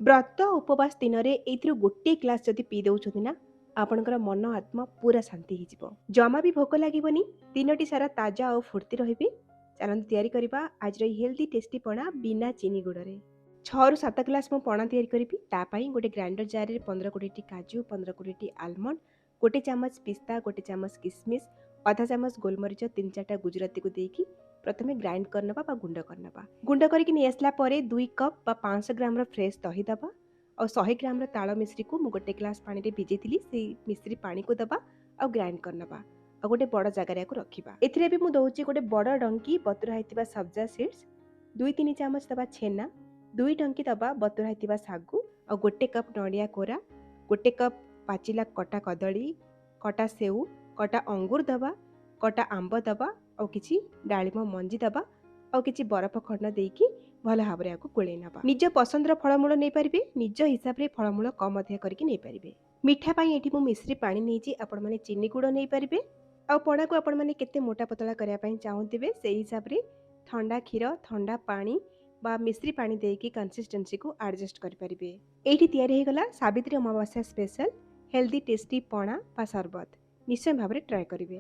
ବ୍ରତ ଉପବାସ ଦିନରେ ଏଇଥିରୁ ଗୋଟିଏ ଗ୍ଲାସ୍ ଯଦି ପିଇ ଦେଉଛନ୍ତି ନା ଆପଣଙ୍କର ମନ ଆତ୍ମା ପୁରା ଶାନ୍ତି ହେଇଯିବ। ଜମା ବି ଭୋକ ଲାଗିବନି। ଦିନଟି ସାରା ତାଜା ଆଉ ଫୁର୍ତ୍ତି ରହିବେ। ଚାଲନ୍ତୁ ତିଆରି କରିବା ଆଜିର ଏହି ହେଲ୍ଦି ଟେଷ୍ଟି ପଣା ବିନା ଚିନି ଗୁଡ଼ରେ। 6ରୁ 7 ଗ୍ଲାସ୍ ମୁଁ ପଣା ତିଆରି କରିବି। ତା ପାଇଁ ଗୋଟେ ଗ୍ରାଇଣ୍ଡର ଜାରରେ 15-20ଟି କାଜୁ, 15-20ଟି ଆଲମଣ୍ଡ, ଗୋଟେ ଚାମଚ ପିସ୍ତା, ଗୋଟେ ଚାମଚ କିସମିସ୍, ଅଧା ଚାମଚ ଗୋଲମରିଚ, 3-4ଟା ଗୁଜୁରାତିକୁ ଦେଇକି ପ୍ରଥମେ ଗ୍ରାଇଣ୍ଡ କରିନେବା ବା ଗୁଣ୍ଡ କରିନେବା। ଗୁଣ୍ଡ କରିକି ନେଇ ଆସିଲା ପରେ 2 କପ୍ ବା 500 ଗ୍ରାମର ଫ୍ରେଶ୍ ଦହି ଦେବା ଆଉ 100 ଗ୍ରାମର ତାଳ ମିଶ୍ରିକୁ ମୁଁ ଗୋଟେ ଗ୍ଲାସ୍ ପାଣିରେ ଭିଜେଇଥିଲି ସେଇ ମିଶ୍ରି ପାଣିକୁ ଦେବା ଆଉ ଗ୍ରାଇଣ୍ଡ କରିନେବା ଆଉ ଗୋଟେ ବଡ଼ ଜାଗାରେ ୟାକୁ ରଖିବା। ଏଥିରେ ବି ମୁଁ ଦେଉଛି ଗୋଟେ ବଡ଼ ଡଙ୍କି ବତୁରା ହେଇଥିବା ସବ୍ଜା ସିଡ୍ସ, 2-3 ଚାମଚ ଦେବା ଛେନା, 2 ଡଙ୍କି ଦେବା ବତୁରା ହେଇଥିବା ଶାଗୁ ଆଉ ଗୋଟେ କପ୍ ନଡ଼ିଆ କୋରା, ଗୋଟେ କପ୍ ପାଚିଲା କଟା କଦଳୀ, କଟା ସେଉ, କଟା ଅଙ୍ଗୁର ଦେବା, କଟା ଆମ୍ବ ଦେବା ଆଉ କିଛି ଡାଳିମ୍ବ ମଞ୍ଜି ଦେବା ଆଉ କିଛି ବରଫ ଖଣ୍ଡ ଦେଇକି ଭଲ ଭାବରେ ୟାକୁ ଗୋଳେଇ ନେବା। ନିଜ ପସନ୍ଦର ଫଳମୂଳ ନେଇପାରିବେ, ନିଜ ହିସାବରେ ଫଳମୂଳ କମ୍ ଅଧିକା କରିକି ନେଇପାରିବେ। ମିଠା ପାଇଁ ଏଠି ମୁଁ ମିଶ୍ରି ପାଣି ନେଇଛି, ଆପଣମାନେ ଚିନି ଗୁଡ଼ ନେଇପାରିବେ ଆଉ ପଣାକୁ ଆପଣମାନେ କେତେ ମୋଟା ପତଳା କରିବା ପାଇଁ ଚାହୁଁଥିବେ ସେଇ ହିସାବରେ ଥଣ୍ଡା କ୍ଷୀର, ଥଣ୍ଡା ପାଣି ବା ମିଶ୍ରି ପାଣି ଦେଇକି କନସିଷ୍ଟେନ୍ସିକୁ ଆଡ଼ଜଷ୍ଟ କରିପାରିବେ। ଏଇଠି ତିଆରି ହେଇଗଲା ସାବିତ୍ରୀ ଅମାବାସ୍ୟା ସ୍ପେଶାଲ ହେଲ୍ଦି ଟେଷ୍ଟି ପଣା ବା ସରବତ। ନିଶ୍ଚୟ ଭାବରେ ଟ୍ରାଏ କରିବେ।